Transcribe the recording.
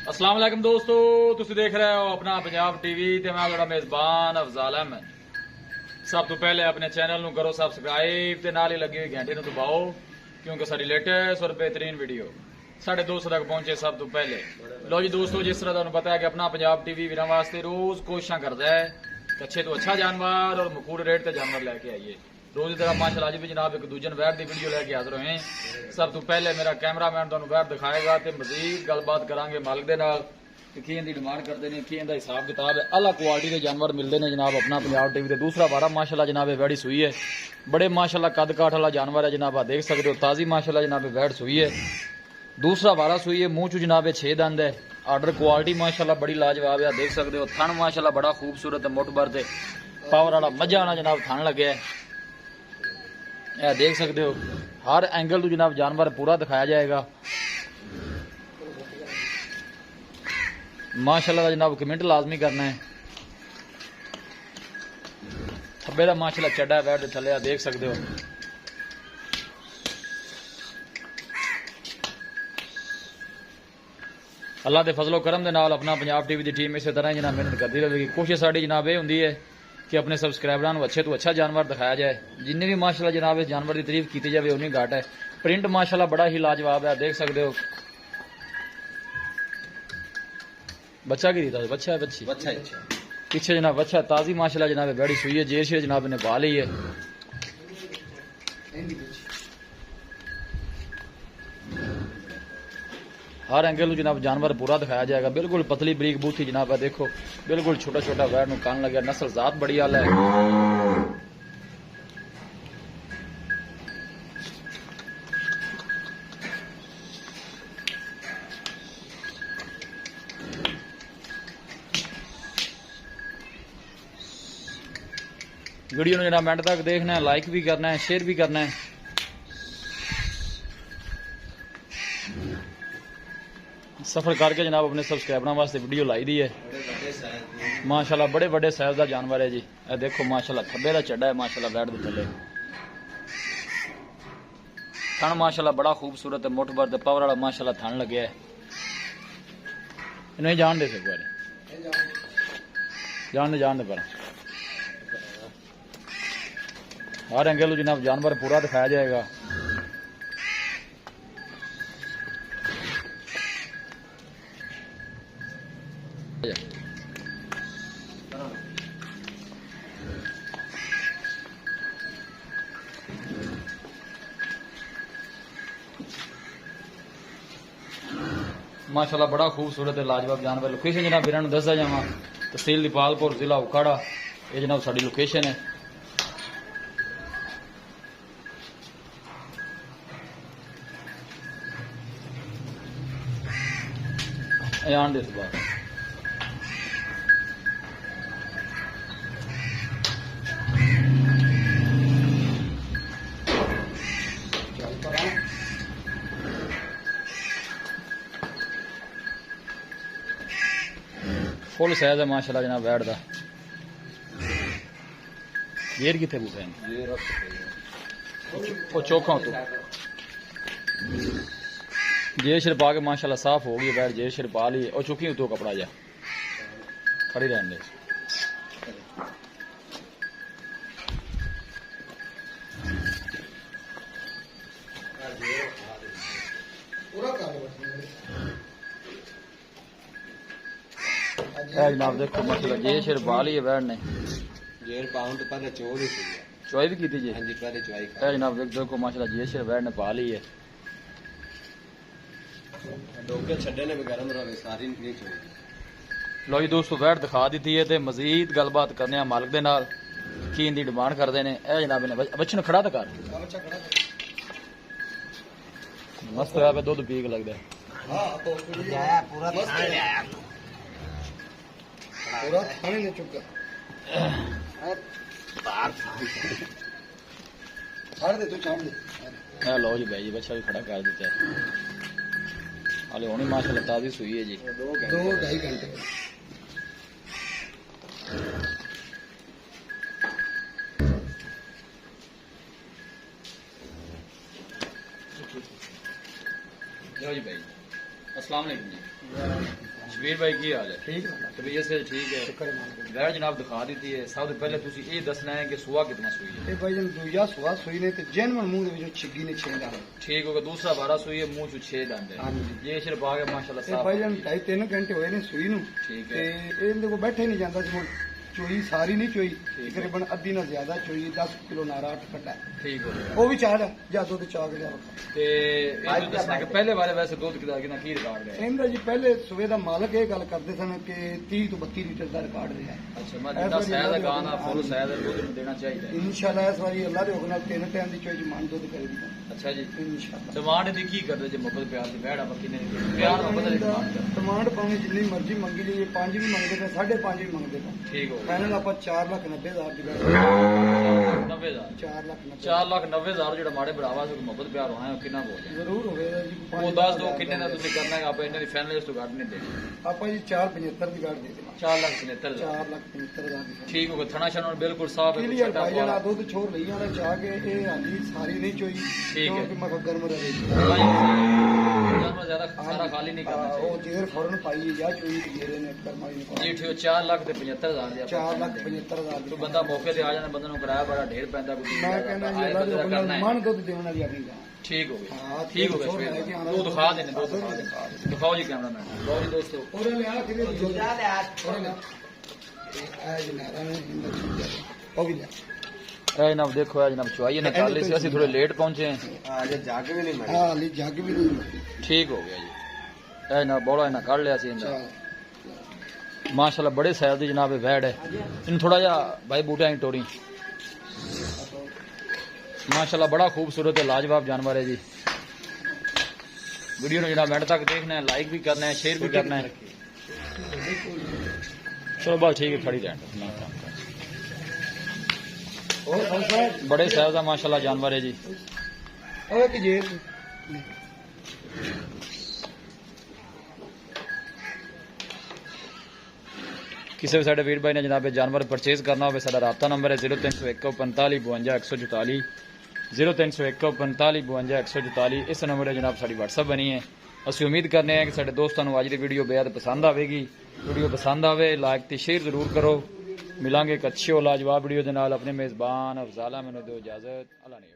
अस्सलाम वालेकुम दोस्तों, तुसी देख रहे हो अपना पंजाब टीवी ते मैं थोड़ा मेजबान अफजाल अहमद। सब तो पहले अपने चैनल नू करो सबसक्राइब ते नाल ही लगी हुई घंटी नू दबाओ, क्योंकि सारी लेटेस्ट और बेहतरीन वीडियो साढ़े दोस्तों तक पहुंचे सब तो पहले। लो जी दोस्तों, जिस तरह तुहानू पता है कि अपना पंजाब टीवी वीरां वास्ते रोज कोशिशां करदा है कि अच्छे तो अच्छा जानवर और मकूल रेट ते जानवर लैके आइए। रोज की तरह माशाल्लाह अज भी जनाब एक दूजन वैर की वीडियो लैके हाजिर होए। सब तो पहले मेरा कैमरामैन तुहानू वैर दिखाएगा ते मजीद गलबात करांगे मालिक दे नाल कि की इहदी डिमांड करते हैं, की इहदा हिसाब किताब है। अला क्वालिटी के जानवर मिलते हैं जनाब अपना पंजाब टीवी ते। दूसरा बारा माशाल्लाह जनाब वैड़ी सुई है, बड़े माशाल्लाह कद काठ वाला जानवर है जनाब, देख सकते हो ताजी माशाल्लाह जनाब वैड़ सुई है। दूसरा बारा सुई है, मुंह चू जनाब 6 दंद है। आर्डर क्वालिटी माशाल्लाह बड़ी लाजवाब है, देख सकते हो। थन माशाल्लाह बड़ा खूबसूरत है, मुठ भर ते पावर वाला मजा आना जनाब थन लगे है, देख सकते हो। हर एंगल तो जनाब जानवर पूरा दिखाया जाएगा माशाल्लाह का जनाब। कमेंट लाजमी करना है। थब्बे का माशाल्लाह चड्डा है वैड़ थले, देख सकते हो। अल्लाह के फजलो करम के नाल अपना पंजाब टीवी की टीम इस तरह जनाब मेहनत करती रहेगी। कोशिश साड़ी जनाब ये होंगी है कि अपने सबसक्राइबरां नूं अच्छे तो अच्छा जानवर दिखाया जाए। जिन्हें भी माशाल्लाह जनाब इस जानवर की तारीफ की जाए उन्नी घाट है। प्रिंट माशाल्लाह बड़ा ही लाजवाब है, देख सकते हो। बच्चा की रीता बच्चा है, बच्ची पीछे जनाब बच्चा ताजी माशाल्लाह जनाब बड़ी सुई है। जेर शेर जनाब ने पा ली है। हर एंगल जनाब जानवर पूरा दिखाया जाएगा। बिल्कुल पतली बरीक बूथी जनाब है, देखो बिल्कुल छोटा छोटा वैर नूं कान लगे। नस्ल जात बड़ी आला है। वीडियो ने जनाब एंड तक देखना है, लाइक भी करना है, शेयर भी करना है। सफर करके जनाब अपने सब्सक्राइबरों वास्ते वीडियो लाई दी है। माशाल्लाह बड़े बड़े साइज का जानवर है जी। ए देखो माशाल्लाह थब्बे का चड्डा है माशाल्लाह वैड़ दे थले। थन माशाल्लाह बड़ा खूबसूरत है, मुठ भर ते पावर वाला माशाल्लाह थन लगे है। नहीं जान दे एक बार जान दे पर हर एंगल जनाब जानवर पूरा दिखाया जाएगा। माशाल्लाह बड़ा खूबसूरत है, लाजवाब जानवर। लोकेशन जनाब वीरां नूं दसदा जावां, तहसील दीपालपुर, जिला उकाड़ा, ये जनाब साडी लोकेशन है। आन दे सुबह फुल साइज है माशाल्लाह जनाब वैड़ दा। गेर किथे बूटे वो चौखा तो जे शिर पा के माशाल्लाह साफ हो गई वैड़। जे शिर पा ली और चुकी उतो कपड़ा जा खड़ी रहने दे। जनाब देखो माशाल्लाह जे शिर पा ली है वैड़ ने। जेर पाउंड तो पहले चोर ही सी चुआई भी की थी जी। हाँ जी पहले चुआई जनाब देखो माशाल्लाह जे शिर वैड़ ने पा ली है। डोके छड्डे ने भी गरम रहे सारी नहीं चोई। लो जी दोस्तों वैड़ दिखा दी है, तो मजीद गलबात करने मालिक दे नाल की इनकी डिमांड करते हैं। ए जनाब ने बच्चे ने खड़ा तो कर मस्त होया पे दुध पी के लगता है। पूरा खाने ले चुका छाड़ दे तू छाड़ दे। लो जी भाई जी बच्चा भी खड़ा कर दिता है। हाले होनी माशाल्लाह ताजी सुई है जी। 2-2.5 घंटे लो जी भाई अस्सलाम वालेकुम जी। शबीर भाई की हाल है? ठीक है तबीयत से ठीक है? शुक्र है वैट जनाब दिखा दी है। सब तो पहले तुसी ये दसना है कि सुआ कितना सुई है। ये भाई जन दूजा सुहा सुई ने ते जैनवन मुंह दे विचों छिग्गी ने 6 दाने ठीक होगा। दूसरा 12 सुई है, मुंह चो 6 दंद है। हाँ जी। ये सिर्फ आ गया माशाल्लाह ये साफ भाई जन हो गई। 2.5-3 घंटे होए ने सुई नु ठीक ते है। ਇਹਦੇ ਕੋ ਬੈਠੇ ਨਹੀਂ ਜਾਂਦਾ ਸੀ ਹੁਣ ਚੋਈ ਸਾਰੀ ਨਹੀਂ ਚੋਈ ਠੀਕ ਹੈ। ਤਕਰੀਬਨ ਅੱਧੀ ਨਾਲ ਜ਼ਿਆਦਾ ਚੋਈ 10 ਕਿਲੋ ਨਾਰਾ 8 ਕੱਟਾ ठीक हो गया। ਉਹ ਵੀ ਚਾਹ ਹੈ ਜਾਂ ਦੁੱਧ ਚਾਹ ਕੇ ਲਿਆ ਤੇ ਇਹ ਜੋ ਦੱਸਣਾ ਕਿ ਪਹਿਲੇ ਵਾਲੇ ਵੈਸੇ ਦੁੱਧ ਕਿਦਾ ਕਿੰਨਾ ਕੀ ਰਿਕਾਰਡ ਹੈ? ਇਹਦਾ ਜੀ ਪਹਿਲੇ ਸੂਬੇ ਦਾ ਮਾਲਕ ਇਹ ਗੱਲ ਕਰਦੇ ਸਨ ਕਿ 30 ਤੋਂ 32 ਲੀਟਰ ਦਾ ਰਿਕਾਰਡ ਰਿਹਾ ਅੱਛਾ ਮੈਂ ਜਿੰਨਾ ਸਹਿਦ ਦਾ ਗਾਣਾ ਫੁੱਲ ਸਹਿਦ ਦਾ ਦੁੱਧ ਨੂੰ ਦੇਣਾ ਚਾਹੀਦਾ ਹੈ। ਇਨਸ਼ਾਅੱਲਾ ਇਸ ਵਾਰੀ ਅੱਲਾਹ ਦੇ ਹੁਕਮ ਨਾਲ 3 ਟਾਈਮ ਦੀ ਚੋਈ ਜਮਾਨ ਦੁੱਧ ਕਰੇਗੀ ਅੱਛਾ ਜੀ। ਇਨਸ਼ਾਅੱਲਾ ਡਿਮਾਂਡ ਦੀ ਕੀ ਕਰਦੇ ਜੇ ਮੁਹੱਬਤ ਪਿਆਰ ਦੀ ਬੈੜ ਆਪਾਂ ਕਿੰਨੇ ਪਿਆਰ ਮੁਹੱਬਤ ਦੀ ਡਿਮਾਂਡ ਕਰਦੇ? ਡਿਮਾਂਡ ਪਾਉਣੀ ਜਿੰਨੀ ਮਰਜ਼ੀ ਮੰਗੀ ਲਈਏ 5 ਵੀ ਮੰਗਦੇ ਪਏ 5.5 ਵੀ ਮੰਗਦੇ ਪਏ ਠੀਕ ਹੋ ਗਿਆ। ਫਾਈਨਲ ਆਪਾਂ 4,90,000 ਦੀ ਬੈਠ 90,000 4,90,000 4,90,000 ਜਿਹੜਾ ਮਾੜੇ ਬੜਾਵਾ ਸੀ ਮੁਹੱਬਤ ਪਿਆਰ ਹੋਣਾ ਉਹ ਕਿੰਨਾ ਬੋਲ ਜ਼ਰੂਰ ਹੋਵੇਗਾ ਜੀ ਉਹ ਦੱਸ ਦੋ ਕਿੰਨੇ ਦਾ ਤੁਸੀਂ ਕਰਨਾ ਹੈ। ਆਪਾਂ ਇਹਨਾਂ ਦੀ ਫਾਈਨਲ ਇਸ ਤੋਂ ਘੱਟ ਨਹੀਂ ਦੇਣੀ। ਆਪਾਂ ਜੀ 4,75 ਦੀ ਗਾੜ ਦੇ ਦੇਵਾਂ 4,75,000 4,75,000 ਦੀ ਠੀਕ ਹੋ ਗਿਆ। ਥਣਾ ਛਣਾ ਬਿਲਕੁਲ ਸਾਫ ਹੈ। ਕਲੀਅਰ ਭਾਈ ਜਣਾ ਦੁੱਧ ਛੋੜ ਲਈ ਉਹਨੇ ਚਾਹ ਕੇ ਇਹ ਹਾਲੀ ਸਾਰੀ ਨਹੀਂ ਚੋਈ ਠੀਕ ਹੈ। ਕਿਉਂਕਿ ਮੈਂ ਕਿਹਾ ਗਰਮ ਰਹੇ ਜਾਨਵਰ ਜ਼ਿਆਦਾ ਸਾਰਾ ਖਾਲੀ ਨਹੀਂ ਕਰਨਾ ਉਹ ਚਾਹੀਦਾ। ਜੇਰ ਫੌਰਨ ਪਾਈ ਜਾਂ ਚੋਈ ਦੀ ਜੇਰੇ ਨੇ ਕਰਮਾਈ ਨੇ ਜੀ ਠੀਕ 4,75,000 ਦੀ 4,75,000 ਦੀ ਕੋਈ ਬੰਦਾ ਮੌਕੇ ਤੇ ਆ ਜਾਂਦਾ, ਬੰਦੇ ਨੂੰ ਕਿਰਾਇਆ ਬੜਾ ਢੇਰ ਪੈਂਦਾ ਕੋਈ ਮੈਂ ਕਹਿੰਦਾ ਜੀ ਅੱਲਾ ਦੇ ਹੁਕਮ ਨਾਲ ਮਨ ਦੁੱਧ ਦੇਣ ਵਾਲੀ ਆਪਣੀ ਗਾਂ ਠੀਕ ਹੋ ਗਿਆ। ਹਾਂ ਠੀਕ ਹੋ ਗਿਆ ਸ਼ਬੀਰ। ਦੋ ਦਿਖਾ ਦੇਣੇ, ਦੋ ਦਿਖਾ ਦੇਣੇ। ਦਿਖਾਓ ਜੀ ਕੈਮਰਾਮੈਨ। ਲਓ ਜੀ ਦੋਸਤੋ ਉਹਨੇ ਲਿਆ ਕਿਵੇਂ ਲਿਆ ਉਹਨੇ ਲਿਆ ਇਹ ਜਨਾਰਾ ਨੇ ਉਹ ਵੀ ਲਿਆ ਇਹ ਜਨਾਬ ਦੇਖੋ ਇਹ ਜਨਾਬ ਚੁਆਈ ਨੇ ਕਰ ਲਈ ਸੀ। ਅਸੀਂ ਥੋੜੇ ਲੇਟ ਪਹੁੰਚੇ ਹਾਂ। ਜੇ ਜੱਗ ਵੀ ਨਹੀਂ ਮਾਰੀ ਹਾਂ ਲਈ ਜੱਗ ਵੀ ਨਹੀਂ ਠੀਕ ਹੋ ਗਿਆ ਜੀ। ਇਹ ਜਨਾਬ ਬੋਲਾ ਇਹਨਾਂ ਕੱਢ ਲਿਆ ਸੀ ਇਹਦਾ ਚਲ ਮਾਸ਼ਾਅੱਲਾ ਬੜੇ ਸਾਈਜ਼ ਦੀ ਜਨਾਬ ਇਹ ਵੈੜ ਹੈ। ਇਹਨੂੰ ਥੋੜਾ ਜਿਹਾ ਭਾਈ ਬੂਟਿਆਂ ਦੀ ਟੋਰੀ माशाल्लाह बड़ा खूबसूरत है, लाजवाब जानवर है जी। वीडियो ने जनाब एंड तक देखना है, लाइक भी करना है, शेयर भी करना है। चलो बस ठीक है, खड़ी रहना। बड़े साइज का माशाल्लाह जानवर है जी। किसी भी साढ़े वीर भाई ने जनाब जानवर परचेज करना हो साਡਾ राबता नंबर है 0301 45 52 144 0301 45 52 144। इस नंबर पर जनाब साड़ी WhatsApp बनी है। ਅਸੀਂ ਉਮੀਦ ਕਰਨੇ ਆ ਕਿ ਸਾਡੇ ਦੋਸਤਾਂ ਨੂੰ ਅੱਜ ਦੀ ਵੀਡੀਓ ਬੇहद ਪਸੰਦ ਆਵੇਗੀ। ਵੀਡੀਓ ਪਸੰਦ ਆਵੇ ਲਾਈਕ ਤੇ ਸ਼ੇਅਰ ਜ਼ਰੂਰ ਕਰੋ। ਮਿਲਾਂਗੇ ਇੱਕ ਅੱਛੀ ਔਰ ਲਾਜਵਾਬ ਵੀਡੀਓ ਦੇ ਨਾਲ। ਆਪਣੇ ਮੇਜ਼ਬਾਨ ਅਫਜ਼ਾਲ ਅਹਿਮਦ ਨੂੰ ਦਿਓ ਇਜਾਜ਼ਤ। ਅੱਲਾ ਨੇ